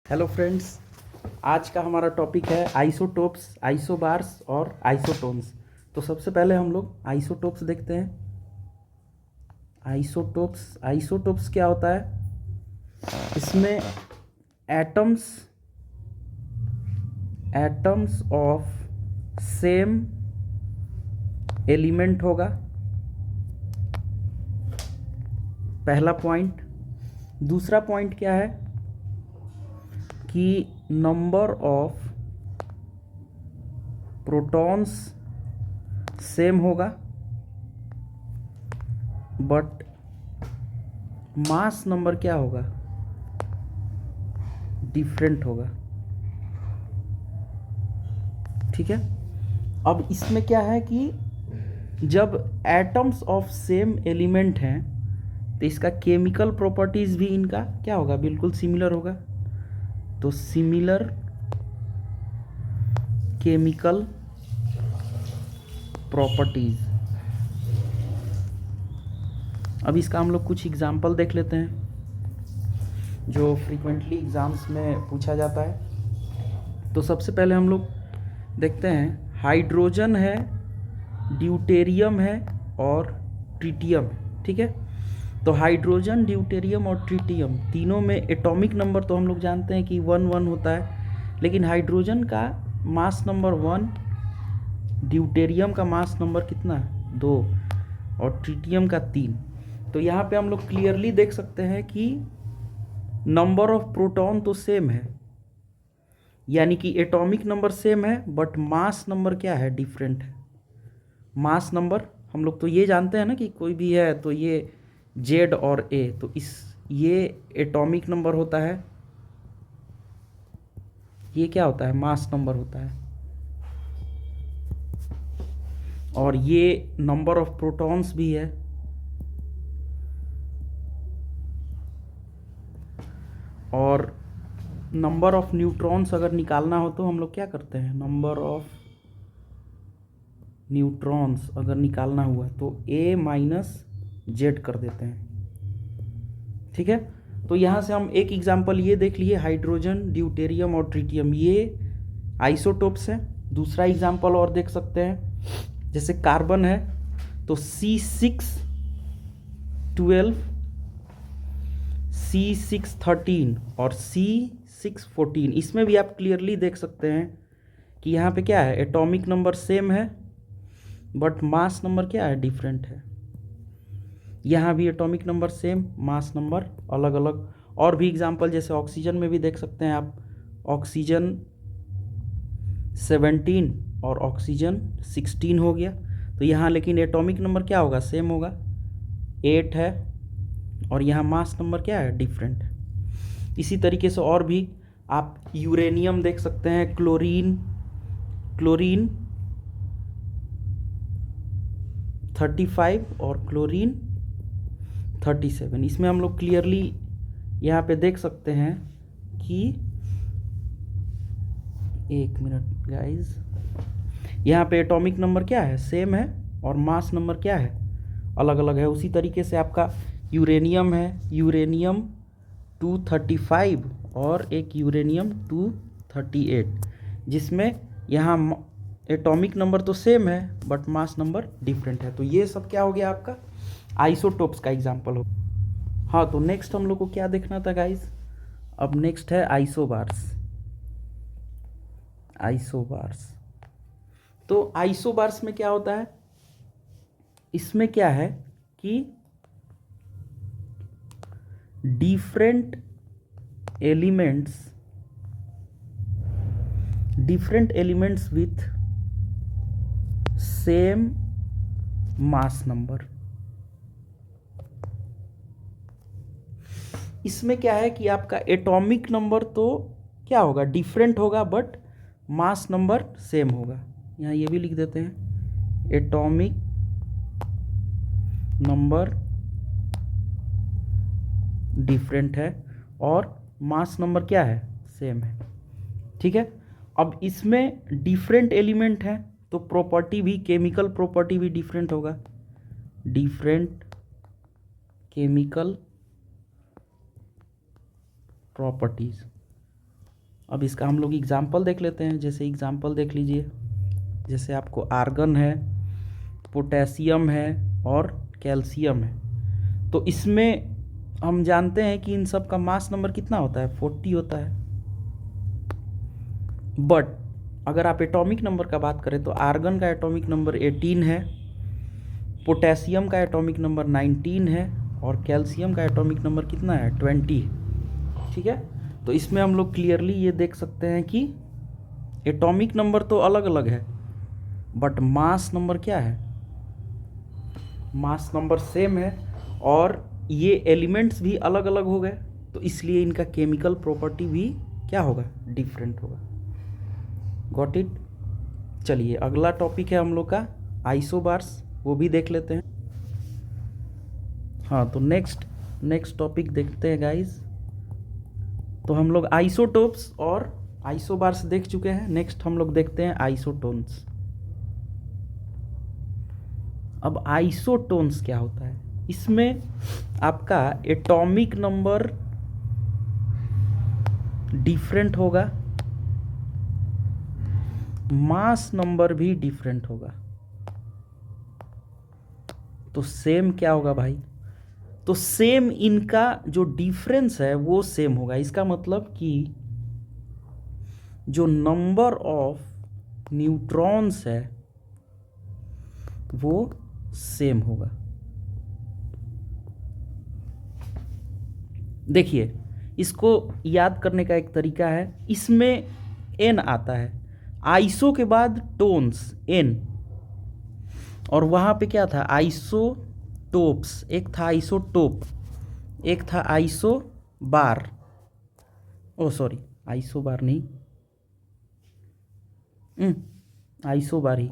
Hello friends. आज का हमारा टॉपिक है आइसोटोप्स, आइसोबार्स और आइसोटोन्स। तो सबसे पहले हम लोग आइसोटोप्स देखते हैं। आइसोटोप्स क्या होता है? इसमें एटम्स ऑफ सेम एलिमेंट होगा, पहला पॉइंट। दूसरा पॉइंट क्या है कि नंबर ऑफ प्रोटॉन्स सेम होगा बट मास नंबर क्या होगा? डिफरेंट होगा। ठीक है। अब इसमें क्या है कि जब एटम्स ऑफ सेम एलिमेंट हैं तो इसका केमिकल प्रॉपर्टीज भी इनका क्या होगा? बिल्कुल सिमिलर होगा। तो सिमिलर केमिकल प्रॉपर्टीज। अब इसका हम लोग कुछ एग्जाम्पल देख लेते हैं जो फ्रीक्वेंटली एग्जाम्स में पूछा जाता है। तो सबसे पहले हम लोग देखते हैं, हाइड्रोजन है, ड्यूटेरियम है और ट्रिटियम है। ठीक है। तो हाइड्रोजन, ड्यूटेरियम और ट्रिटियम तीनों में एटॉमिक नंबर तो हम लोग जानते हैं कि 1 1 होता है, लेकिन हाइड्रोजन का मास नंबर 1, ड्यूटेरियम का मास नंबर कितना है? 2 और ट्रिटियम का 3। तो यहाँ पे हम लोग क्लियरली देख सकते हैं कि नंबर ऑफ प्रोटॉन तो सेम है, यानी कि एटॉमिक नंबर सेम है बट मास नंबर क्या है? डिफरेंट है। मास नंबर हम लोग तो ये जानते हैं ना कि कोई भी है तो ये जेड और ए, तो ये एटॉमिक नंबर होता है, ये क्या होता है? मास नंबर होता है। और ये नंबर ऑफ प्रोटॉन्स भी है। और नंबर ऑफ न्यूट्रॉन्स अगर निकालना हो तो हम लोग क्या करते हैं? नंबर ऑफ न्यूट्रॉन्स अगर निकालना हुआ तो ए माइनस जेड कर देते हैं। ठीक है। तो यहाँ से हम एक एग्जांपल ये देख लिए, हाइड्रोजन, ड्यूटेरियम और ट्रिटियम ये आइसोटोप्स हैं। दूसरा एग्जांपल और देख सकते हैं, जैसे कार्बन है तो C612, C613 और C614। इसमें भी आप क्लियरली देख सकते हैं कि यहाँ पे क्या है? एटॉमिक नंबर सेम है बट मास नंबर क्या है? डिफरेंट है। यहाँ भी atomic number same, mass number अलग अलग। और भी एग्जांपल जैसे ऑक्सीजन में भी देख सकते हैं आप, ऑक्सीजन 17 और ऑक्सीजन 16 हो गया। तो यहाँ लेकिन एटॉमिक नंबर क्या होगा? सेम होगा, 8 है, और यहाँ मास नंबर क्या है? डिफरेंट है। इसी तरीके से और भी आप यूरेनियम देख सकते हैं, क्लोरीन 35 और क्लोरीन 37। इसमें हम लोग क्लियरली यहाँ पे देख सकते हैं कि, एक मिनट गाइज, यहाँ पे एटॉमिक नंबर क्या है? सेम है और मास नंबर क्या है? अलग अलग है। उसी तरीके से आपका यूरेनियम है, यूरेनियम 235 और एक यूरेनियम 238, जिसमें यहाँ एटॉमिक नंबर तो सेम है बट मास नंबर डिफरेंट है। तो ये सब क्या हो गया? आपका आइसोटोप्स का एग्जाम्पल हो। हाँ, तो नेक्स्ट हम लोग को क्या देखना था गाइज? अब नेक्स्ट है आइसोबार्स। तो आइसोबार्स में क्या होता है? इसमें क्या है कि different elements with same mass number. इसमें क्या है कि आपका एटॉमिक नंबर तो क्या होगा? डिफरेंट होगा बट मास नंबर सेम होगा। यहाँ ये भी लिख देते हैं, एटॉमिक नंबर डिफरेंट है और मास नंबर क्या है? सेम है। ठीक है। अब इसमें डिफरेंट एलिमेंट है तो प्रॉपर्टी भी, केमिकल प्रॉपर्टी भी डिफरेंट होगा। Different chemical properties. अब इसका हम लोग एग्जाम्पल देख लेते हैं। जैसे एग्जाम्पल देख लीजिए, जैसे आपको आर्गन है, पोटेशियम है और कैल्शियम है। तो इसमें हम जानते हैं कि इन सब का मास नंबर कितना होता है, 40 होता है। बट अगर आप एटॉमिक नंबर का बात करें तो आर्गन का एटॉमिक नंबर 18 है, पोटेशियम का एटॉमिक नंबर 19 है और कैल्शियम का एटॉमिक नंबर कितना है, 20 है। ठीक है, तो इसमें हम लोग क्लियरली ये देख सकते हैं कि एटॉमिक नंबर तो अलग अलग है बट मास नंबर क्या है, मास नंबर सेम है। और ये एलिमेंट्स भी अलग अलग हो गए, तो इसलिए इनका केमिकल प्रॉपर्टी भी क्या होगा, डिफरेंट होगा। Got it. चलिए अगला टॉपिक है हम लोग का आइसोबार्स, वो भी देख लेते हैं। हाँ, तो नेक्स्ट टॉपिक देखते हैं गाइस। तो हम लोग आइसोटोप्स और आइसोबार्स देख चुके हैं। नेक्स्ट हम लोग देखते हैं आइसोटोन्स। अब आइसोटोन्स क्या होता है, इसमें आपका एटॉमिक नंबर डिफरेंट होगा, मास नंबर भी डिफरेंट होगा। तो सेम क्या होगा भाई, तो सेम इनका जो डिफरेंस है वो सेम होगा। इसका मतलब कि जो नंबर ऑफ न्यूट्रॉन्स है वो सेम होगा। देखिए, इसको याद करने का एक तरीका है, इसमें एन आता है, आइसो के बाद टोन्स एन, और वहाँ पे क्या था, आइसोटोप्स। एक था आइसोटोप, एक था आइसो बार, ओ सॉरी आइसो बार नहीं, आइसो बार ही,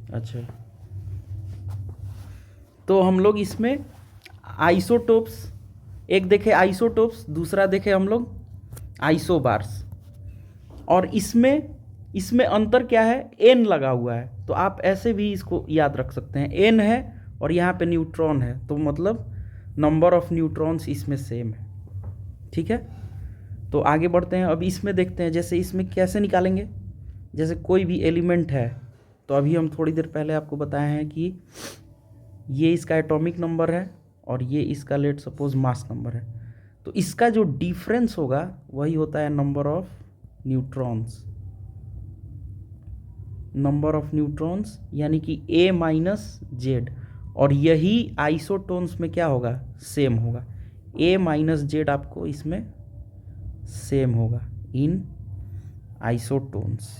अच्छा। तो हम लोग इसमें आइसोटोप्स, एक देखे आइसोटोप्स, दूसरा देखे हम लोग आइसोबार्स। और इसमें अंतर क्या है, एन लगा हुआ है, तो आप ऐसे भी इसको याद रख सकते हैं, एन है और यहाँ पे न्यूट्रॉन है, तो मतलब नंबर ऑफ न्यूट्रॉन्स इसमें सेम है। ठीक है, तो आगे बढ़ते हैं। अब इसमें देखते हैं, जैसे इसमें कैसे निकालेंगे, जैसे कोई भी एलिमेंट है, तो अभी हम थोड़ी देर पहले आपको बताए हैं कि ये इसका एटॉमिक नंबर है और ये इसका लेट सपोज मास नंबर है, तो इसका जो डिफरेंस होगा वही होता है number of neutrons, number of neutrons यानी कि A माइनस जेड। और यही आइसोटोन्स में क्या होगा, सेम होगा, A माइनस जेड आपको इसमें सेम होगा इन आइसोटोन्स।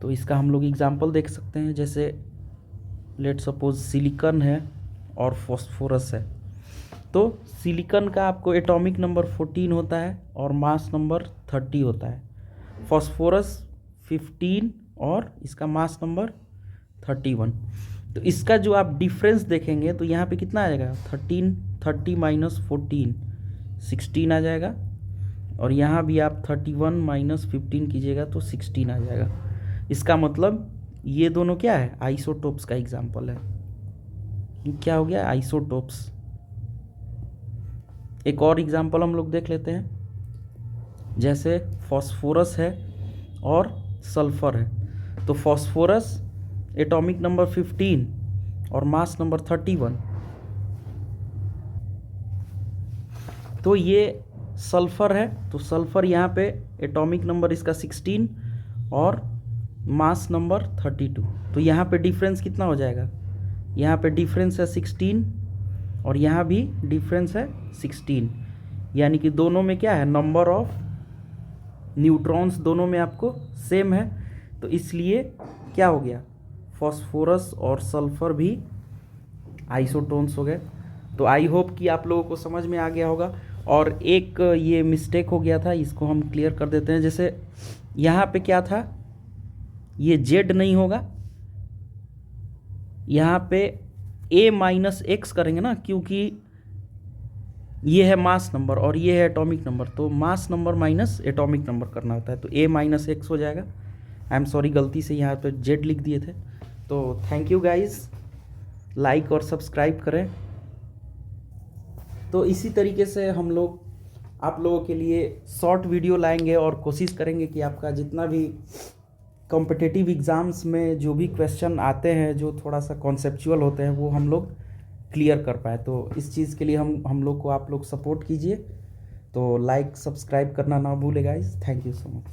तो इसका हम लोग एग्जाम्पल देख सकते हैं, जैसे लेट सपोज सिलिकॉन है और फॉस्फोरस है। तो सिलिकॉन का आपको एटॉमिक नंबर 14 होता है और मास नंबर 30 होता है, फॉस्फोरस 15 और इसका मास नंबर 31। तो इसका जो आप डिफरेंस देखेंगे तो यहाँ पे कितना आ जाएगा, 30 माइनस 14 16 आ जाएगा, और यहाँ भी आप 31 माइनस 15 कीजिएगा तो 16 आ जाएगा। इसका मतलब ये दोनों क्या है, आइसोटोप्स का एग्जाम्पल है। क्या हो गया, आइसोटोप्स। एक और एग्जाम्पल हम लोग देख लेते हैं, जैसे फॉस्फोरस है और सल्फर है। तो फॉस्फोरस एटॉमिक नंबर 15 और मास नंबर 31, तो ये सल्फर है, तो सल्फर यहाँ पे एटॉमिक नंबर इसका 16 और मास नंबर 32। तो यहाँ पे डिफरेंस कितना हो जाएगा, यहाँ पे डिफरेंस है 16 और यहाँ भी डिफरेंस है 16, यानी कि दोनों में क्या है, नंबर ऑफ न्यूट्रॉन्स दोनों में आपको सेम है। तो इसलिए क्या हो गया, फॉस्फोरस और सल्फर भी आइसोटोन्स हो गए। तो आई होप कि आप लोगों को समझ में आ गया होगा। और एक ये मिस्टेक हो गया था, इसको हम क्लियर कर देते हैं। जैसे यहाँ पे क्या था, ये जेड नहीं होगा, यहाँ पे A माइनस एक्स करेंगे ना, क्योंकि ये है मास नंबर और ये है एटॉमिक नंबर, तो mass number minus atomic number करना होता है, तो A माइनस एक्स हो जाएगा। आई एम सॉरी, गलती से यहाँ पे जेड लिख दिए थे। तो थैंक यू गाइज, लाइक और सब्सक्राइब करें। तो इसी तरीके से हम लोग आप लोगों के लिए शॉर्ट वीडियो लाएंगे और कोशिश करेंगे कि आपका जितना भी कॉम्पिटिटिव एग्ज़ाम्स में जो भी क्वेश्चन आते हैं जो थोड़ा सा कॉन्सेप्चुअल होते हैं वो हम लोग क्लियर कर पाए। तो इस चीज़ के लिए हम लोग को आप लोग सपोर्ट कीजिए। तो लाइक सब्सक्राइब करना ना भूले guys. Thank you so much.